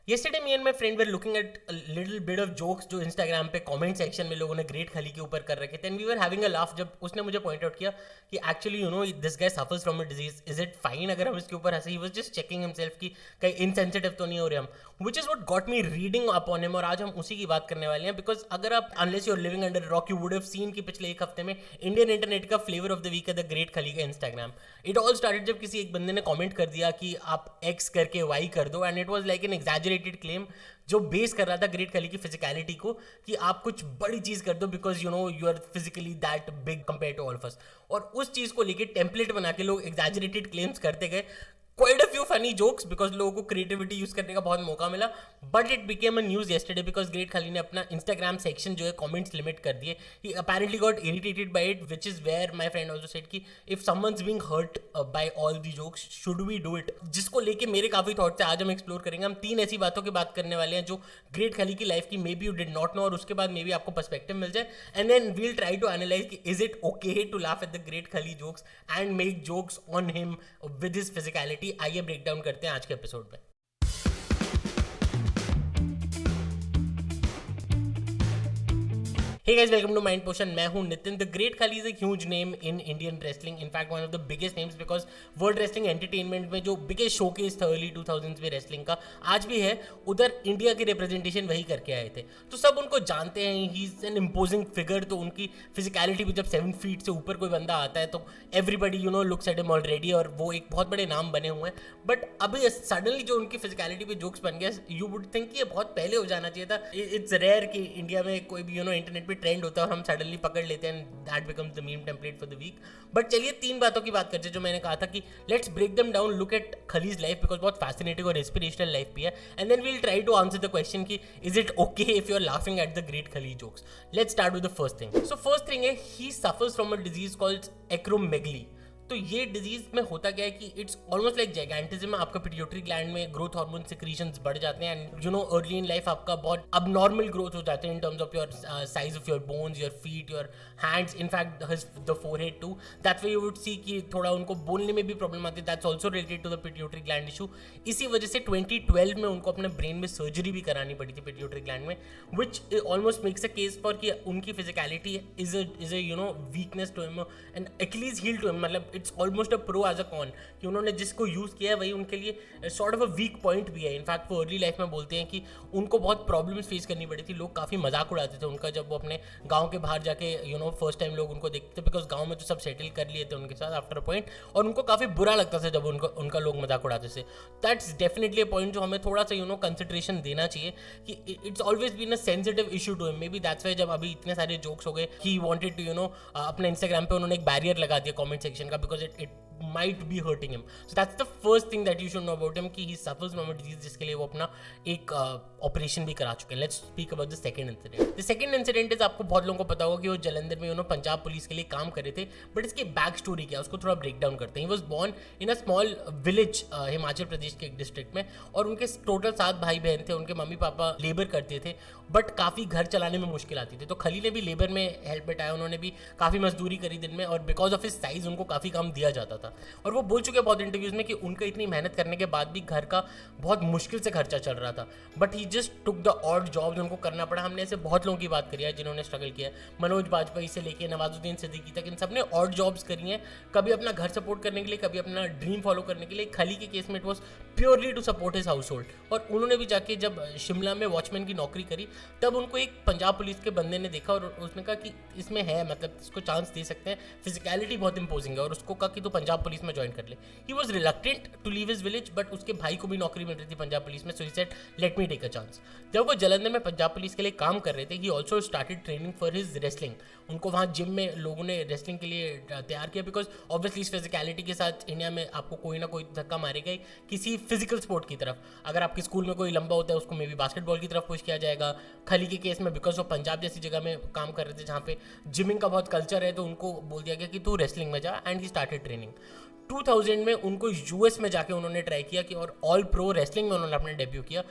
Yesterday, me and my friend were looking at a little bit of jokes जो Instagram पे comment section में लोगों ने great खली के ऊपर कर रखे थे, and we were having a laugh जब उसने मुझे point out किया कि actually you know this guy suffers from a disease, is it fine अगर हम इसके ऊपर हंसे? He was just checking himself कि कहीं insensitive तो नहीं हो रहे हम, which is what got me reading up on him, और आज हम उसी की बात करने वाले हैं because अगर आप unless you're living under a rock you would have seen कि पिछले एक हफ्ते में इंडियन इंटरनेट का फ्लेवर ऑफ द वीक है द ग्रेट खली का Instagram. इट ऑल स्टार्टेड जब किसी एक बंदे ने कमेंट कर दिया कि आप एक्स करके वाई कर दो, and it was like an exaggerated claim जो बेस कर रहा था ग्रेट खली की फिजिकलिटी को कि आप कुछ बड़ी चीज कर दो because you know you are physically that big compare to all of us. और उस चीज को लेके टेम्पलेट बना के लोग एग्जैजरेटेड क्लेम्स करते गए. Quite a few funny jokes because लोगों को क्रिएटिविटी यूज करने का बहुत मौका मिला, but it became a news yesterday because great खली ने अपना इंस्टाग्राम सेक्शन जो है कमेंट्स लिमिट कर दिए. He apparently got irritated by it, which is where my friend also said कि if someone's being hurt by all the jokes should we do it, जिसको लेके मेरे काफी थॉट्स है. आज हम एक्सप्लोर करेंगे. हम 3 ऐसी बातों की बात करने वाले हैं जो ग्रेट खली की लाइफ की maybe you did not know, और उसके बाद मे बी आपको पर्सपेक्टिव मिल जाए, and then we'll try to analyse कि is it okay to laugh at the great Khali jokes and make jokes on him with his physicality. आइए break down करते हैं आज के एपिसोड में. Hey guys, welcome to Mind Potion. मैं हूं Nitin. The Great Khali is a huge name in Indian wrestling. In fact, one of the biggest names because World Wrestling Entertainment में जो biggest showcase था early 2000s में wrestling का आज भी है, उधर इंडिया की रिप्रेजेंटेशन वही करके आए थे. तो सब उनको जानते हैं. He is an imposing figure. तो उनकी फिजिकलिटी भी जब 7 फीट से ऊपर कोई बंदा आता है तो everybody you know looks at him already, और वो एक बहुत बड़े नाम बने हुए हैं. बट अभी सडनली जो उनकी फिजिकलिटी पे जोक्स बन गया, यू वुड थिंक ये बहुत पहले हो जाना चाहिए था. इट्स रेयर कि इंडिया में कोई भी यू नो इंटरनेट पे ट्रेंड होता है और हम सडनली पकड़ लेते हैं, that becomes the meme template for the week. But चलिए 3 बातों की बात करते हैं जो मैंने कहा था कि let's break them down, look at Khali's life because बहुत फैसिनेटिंग और इंस्पिरेशनल लाइफ भी है, and then we'll try to answer the question कि is it okay if you are laughing at the great Khali jokes. Let's start with the first thing. So first thing है he suffers from a disease called acromegaly. तो ये disease में होता क्या है कि it's almost like gigantism. आपका pituitary gland में ग्रोथ हार्मोन सिक्रीशंस बढ़ जाते हैं, and you know early in life आपका बहुत अबनॉर्मल ग्रोथ हो जाते हैं in terms of your size of your bones, your feet, your hands, in fact the forehead too. That way you would see कि थोड़ा उनको बोलने में भी प्रॉब्लम आती है. That's also related to the pituitary gland issue. इसी वजह से 2012 में उनको अपने ब्रेन में सर्जरी भी करानी पड़ी थी पिट्यूटरी ग्लैंड में, which almost makes a case for कि उनकी physicality is a you know weakness to him and actually heel to him. मतलब it's almost a as a con कि उन्होंने जिसको यूज किया है वही उनके लिए sort of a weak point भी है. इनफैक्ट वो अर्ली लाइफ में बोलते हैं कि उनको बहुत प्रॉब्लम्स फेस करनी पड़ी थी. लोग काफी मजाक उड़ाते थे उनका जब वो अपने गांव के बाहर जाके यू नो फर्स्ट टाइम लोग उनको देखते थे, बिकॉज गांव में तो सब सेटल कर लिए थे उनके साथ आफ्टर अ पॉइंट, और उनको काफी बुरा लगता था जब उनका लोग मजाक उड़ाते थे. दैट्स डेफिनेटली अ पॉइंट जो हमें थोड़ा सा यू नो कंसिडरेशन देना चाहिए कि it's always been a sensitive issue to him. May be that's why जब अभी इतने सारे जोक्स हो गए he wanted to you know अपने इंस्टाग्राम पे उन्होंने एक बैरियर लगा दिया कमेंट सेक्शन का, because it might be hurting him. So that's the first thing that you should know about him कि he suffers from a disease जिसके लिए वो अपना एक ऑपरेशन भी करा चुके हैं. Let's speak about the second incident. The second incident is आपको बहुत लोगों को पता होगा कि वो जलंधर में पंजाब पुलिस के लिए काम कर रहे थे, बट इसकी बैक स्टोरी क्या है उसको थोड़ा ब्रेक डाउन करते हैं. He was born in a small village Himachal Pradesh के एक डिस्ट्रिक्ट में, और उनके टोटल 7 भाई बहन थे. उनके मम्मी पापा लेबर करते थे, बट काफ़ी घर चलाने में मुश्किल आती थी. तो खली ने भी लेबर में हेल्प बटाया, उन्होंने भी काफ़ी मजदूरी करी दिन में, और बिकॉज ऑफ हिज साइज उनको काफ़ी काम दिया जाता था. और वो बोल चुके बहुत इंटरव्यूज में कि उनका इतनी मेहनत करने के बाद भी घर का बहुत मुश्किल से खर्चा चल रहा था, but he just took the odd jobs. उनको करना पड़ा. हमने ऐसे बहुत लोगों की बात करी है जिन्होंने स्ट्रगल किया है. मनोज बाजपेयी से लेके नवाजुद्दीन सिद्दीकी तक इन सब ने ऑड जॉब्स करी हैं, कभी अपना घर सपोर्ट करने के लिए, कभी अपना ड्रीम फॉलो करने के लिए. खली के केस में it was purely to support his household. और उन्होंने भी जाके जब शिमला में वॉचमैन की नौकरी करी तब उनको एक पंजाब पुलिस के बंदे ने देखा और उसने कहा कि इसमें है, मतलब इसको चांस दे सकते हैं, फिजिकलिटी बहुत इंपोजिंग है, और उसको कहा कि तू पंजाब पुलिस में ज्वाइन कर ले. He was reluctant to leave his village, but उसके भाई को भी नौकरी मिल रही थी पंजाब पुलिस में, so he said let me take a chance. जब वो जलंधर में पंजाब पुलिस के लिए काम कर रहे थे, he also started training for his wrestling. उनको वहाँ जिम में लोगों ने रेसलिंग के लिए तैयार किया, बिकॉज ऑब्वियसली इस फिजिकलिटी के साथ इंडिया में आपको कोई ना कोई धक्का मारेगा ही किसी फिजिकल स्पोर्ट की तरफ. अगर आपके स्कूल में कोई लंबा होता है उसको मे बी बास्केटबॉल की तरफ पुश किया जाएगा. खली के केस में बिकॉज वो पंजाब जैसी जगह में काम कर रहे थे जहाँ पे जिमिंग का बहुत कल्चर है, तो उनको बोल दिया गया कि तू रेसलिंग में जा, एंड ही स्टार्टेड ट्रेनिंग. 2000 में उनको यूएस में जाके उन्होंने ट्राई किया कि और ऑल प्रो रेसलिंग में उन्होंने अपना डेब्यू किया।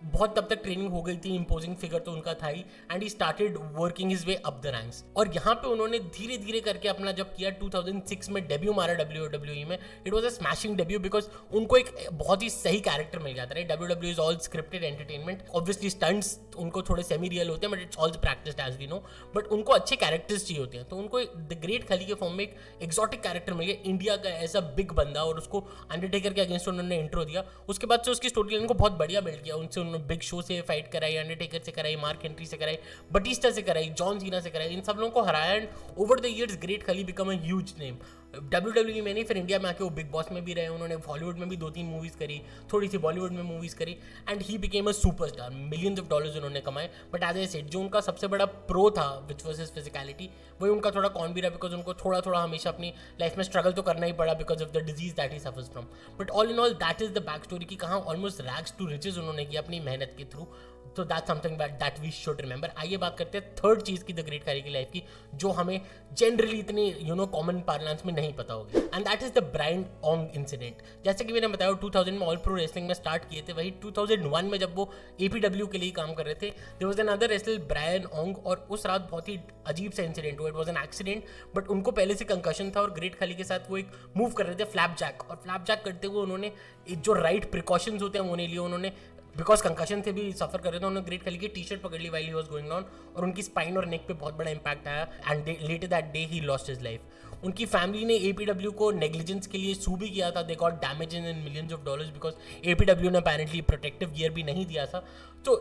बहुत तब तक ट्रेनिंग हो गई थी, इंपोजिंग फिगर तो उनका था ही, and he started working his way up the ranks. और यहाँ पे उन्होंने धीरे धीरे करके अपना जब किया 2006 में डेब्यू मारा WWE में, it was a smashing debut because उनको एक बहुत ही सही कैरेक्टर मिल जाता है। WWE is all scripted entertainment, obviously stunts उनको थोड़े सेमी रियल होते हैं but it's all practised as we know, but उनको अच्छे कैरेक्टर्स चाहिए होते हैं। तो उनको द ग्रेट खली के फॉर्म में एक एक्सोटिक कैरेक्टर मिल गया, इंडिया का ऐसा बिग बंदा, और उसको अंडरटेकर के अगेंस्ट उन्होंने इंट्रो दिया। उसके बाद से उसकी स्टोरी लाइन को बहुत बढ़िया बिल्ड किया। उनसे उन्होंने बिग शो से फाइट कराई, अंडरटेकर से कराई, मार्क हेनरी से कराई, बटिस्टा से कराई, जॉन सीना से कराई, इन सब लोगों को हराया, and over the years great Khali become a huge name. WWE में नहीं, फिर इंडिया में आके वो बिग बॉस में भी रहे, उन्होंने हॉलीवुड में भी 2-3 मूवीज करी, थोड़ी सी बॉलीवुड में मूवीज करी, and he became a superstar. Millions of dollars उन्होंने कमाए। बट एज ए सेड, जो उनका सबसे बड़ा प्रो था विच वॉज हिज फिजिकलिटी, वही उनका थोड़ा कौन भी रहा बिकॉज उनको थोड़ा थोड़ा हमेशा अपनी लाइफ में स्ट्रगल तो करना ही पड़ा because of the disease that he suffers from. But all in all that is the back story की कहाँ ऑलमोस्ट रैग्स टू रिचेज उन्होंने किया अपनी मेहनत के थ्रू। तो that something that we should remember. आइए बात करते हैं थर्ड चीज की द ग्रेट खली की लाइफ की, जो हमें जनरली इतनी कॉमन पार्लेंस में नहीं पता होगी, and that is the Brian Ong incident. जैसे कि मैंने बताया 2000 में ऑल प्रो रेसलिंग में स्टार्ट किए थे, वही 2001 में जब वो APW के लिए काम कर रहे थे, there was another wrestler Brian Ong, और उस रात बहुत ही अजीब सा इंसिडेंट हुआ। It was an accident, but उनको पहले से कंकशन था और ग्रेट खली के साथ वो एक मूव कर रहे थे फ्लैप जैक, और फ्लैप जैक करते हुए उन्होंने जो राइट प्रिकॉशंस होते हैं उन्हें लिए, उन्होंने बिकॉज कंकशन से भी सफर कर रहे थे, उन्होंने ग्रेट खली की टी-शर्ट पकड़ ली while he was going down, और उनकी स्पाइन और नेक पे बहुत बड़ा इंपैक्ट आया, and later that day he lost his life. उनकी फैमिली ने APW को नेग्लिजेंस के लिए सू भी किया था। They got damages in millions of dollars because APW ने अपेरेंटली प्रोटेक्टिव गियर भी नहीं दिया था। तो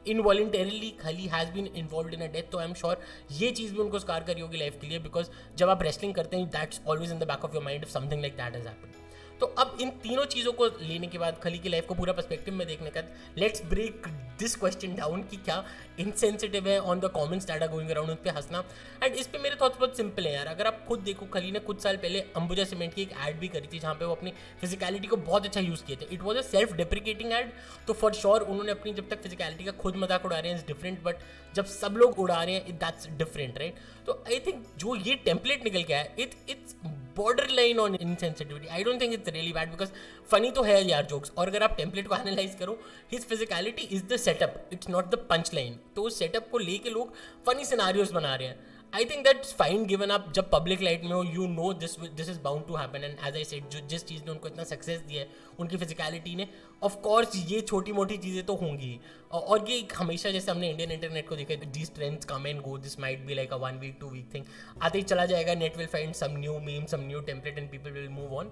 involuntarily Khali has been involved in a death. तो आई एम श्योर ये चीज़ भी उनको स्कार करी होगी लाइफ के लिए, बिकॉज जब आप रेसलिंग करते हैं that's always in the back of your mind if something like that has happened. तो अब इन तीनों चीज़ों को लेने के बाद, खली की लाइफ को पूरा पर्सपेक्टिव में देखने का, let's break this question down कि क्या इनसेंसिटिव है on the comments that are going around, उन पे हंसना। एंड इस पे मेरे थॉट्स बहुत सिंपल है यार। अगर आप खुद देखो, खली ने कुछ साल पहले अंबुजा सीमेंट की एक एड भी करी थी जहाँ पे वो अपनी फिजिकलिटी को बहुत अच्छा यूज़ किए थे। It was a self deprecating ad, तो फॉर श्योर उन्होंने अपनी जब तक फिजिकलिटी का खुद मजाक उड़ा रहे हैं इज डिफरेंट, बट जब सब लोग उड़ा रहे हैं दैट्स डिफरेंट, राइट। तो आई थिंक जो ये टेम्पलेट निकल के आया, it's borderline on insensitivity. I don't think it's really bad because funny तो है यार जोक्स, और अगर आप टेम्पलेट को एनालाइज करो, his physicality is the setup, it's not the punchline। तो उस सेटअप को लेके लोग फनी सिनारियोज बना रहे हैं। I think that's fine given आप जब पब्लिक लाइट में हो, you know this is bound to happen, and as I said जो जिस चीज़ ने उनको इतना सक्सेस दिया है उनकी फिजिकलिटी ने, ऑफ कोर्स ये छोटी मोटी चीज़ें तो होंगी। और ये हमेशा जैसे हमने इंडियन इंटरनेट को देखा, this trends come and go, this might be like a 1 week 2 week thing, आते ही चला जाएगा, net will find some new meme, some new template and people will move on.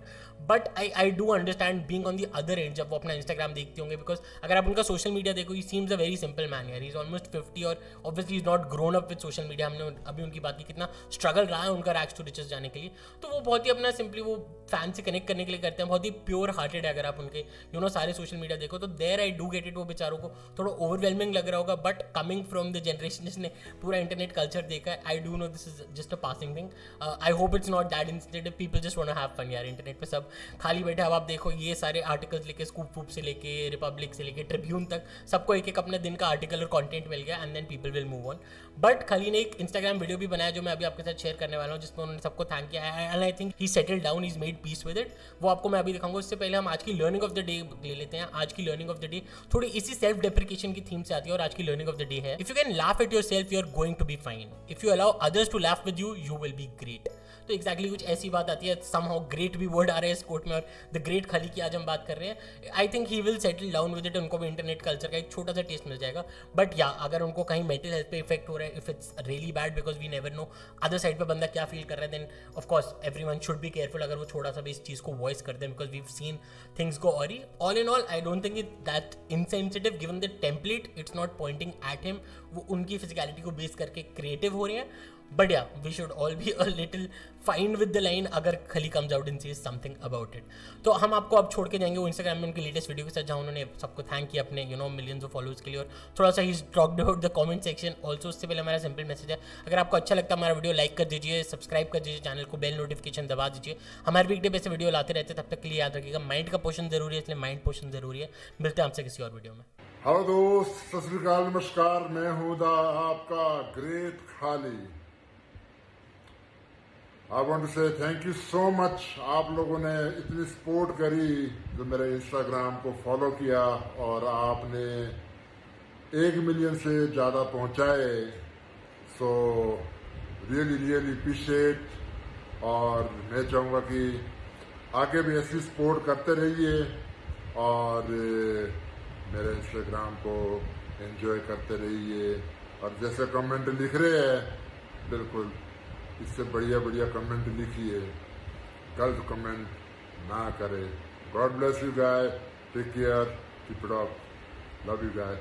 But I do understand being on the other end जब वो अपना Instagram देखते होंगे, because अगर आप उनका सोशल मीडिया देखो, ही seems a very simple man यार, ही इज ऑलमोस्ट 50 और obviously is not grown up with social media. हमने अभी उनकी बात की कितना स्ट्रगल रहा है उनका रैग्स टू रिचेस जाने के लिए, तो वो बहुत ही अपना सिंपली वो फैन से कनेक्ट करने के लिए करते हैं, बहुत ही प्योर हार्टेड है। अगर आप उनके सारे सोशल मीडिया देखो तो there I do get it, वो बेचारों को थोड़ा ओवरवेलमिंग लग रहा होगा, but coming from the generation जिसने पूरा इंटरनेट कल्चर देखा है, I do know this is just a passing thing. I hope it's not that instead, people just want to have fun यार। इंटरनेट पे सब खाली बैठे, अब आप देखो ये सारे आर्टिकल्स लेके, स्कूप वूप से लेके, रिपब्लिक से लेके, ट्रिब्यून तक, सबको एक एक अपने दिन का आर्टिकल और कंटेंट मिल गया, and then people will move on. But Khali ने एक इंस्टाग्राम वीडियो भी बनाया जो मैं अभी आपके साथ शेयर करने वाला हूँ, जिसमें उन्होंने सबको थैंक किया है, and I think he settled down, he is made peace with it. वो आपको मैं अभी दिखाऊंगा। उससे पहले हम आज की लर्निंग ऑफ द डे ले लेते हैं। आज की लर्निंग ऑफ द डे थोड़ी इसी सेल्फ डेप्रिकेशन की थीम से आती है, और आज की लर्निंग ऑफ द डे है, if you can laugh at yourself you are going to be fine, if you allow others to laugh with you, you will be great. तो exactly कुछ ऐसी बात आती है, समहाउ ग्रेट भी word आ रहे हैं इस कोट में, और द ग्रेट खली की आज हम बात कर रहे हैं। I think he will settle down with it, उनको भी इंटरनेट कल्चर का एक छोटा सा टेस्ट मिल जाएगा। बट या अगर उनको कहीं मेंटल हेल्थ पे इफेक्ट हो रहा है, if it's really bad, because we never know other side पे बंदा क्या फील कर रहा है, then of course everyone should be careful अगर वो थोड़ा सा भी इस चीज़ को वॉइस कर दें, because we have seen things go awry. All in all I don't think it that insensitive given the template, it's not pointing at him, वो उनकी फिजिकलिटी को बेस करके क्रिएटिव हो रहे हैं। But yeah we should all be a little fine with the line अगर Khali comes out and says something about it. तो हम आपको अब छोड़ के जाएंगे वो इंस्टाग्राम में उनकी लेटेस्ट वीडियो के साथ, जहाँ उन्होंने सबको थैंक किया अपने मिलियंस ऑफ फॉलोअर्स के लिए, और थोड़ा सा he talked about the comment section also. उससे पहले हमारा सिंपल मैसेज है, अगर आपको अच्छा लगता है हमारा वीडियो लाइक कर दीजिए, सब्सक्राइब कर दीजिए चैनल को, बेल नोटिफिकेशन दबा दीजिए। हमारे वीकडे पे से वीडियो लाते रहते हैं, तब तक के लिए याद रखिएगा माइंड का पोर्शन जरूरी है, इसलिए माइंड पोर्शन जरूरी है। मिलते हैं आपसे किसी और वीडियो में। हेलो दोस्त, सत श्री अकाल, नमस्कार, मैं हूं आपका ग्रेट खाली। आई वांट टू से थैंक यू सो मच। आप लोगों ने इतनी सपोर्ट करी, जो मेरे इंस्टाग्राम को फॉलो किया और आपने 1 मिलियन से ज़्यादा पहुंचाए। So really really appreciate. और मैं चाहूँगा कि आगे भी ऐसी सपोर्ट करते रहिए और मेरे इंस्टाग्राम को एंजॉय करते रहिए। और जैसे कमेंट लिख रहे हैं, बिल्कुल इससे बढ़िया बढ़िया कमेंट लिखिए, गलत कमेंट ना करें। God bless you guy, take care, keep it up, love you guy.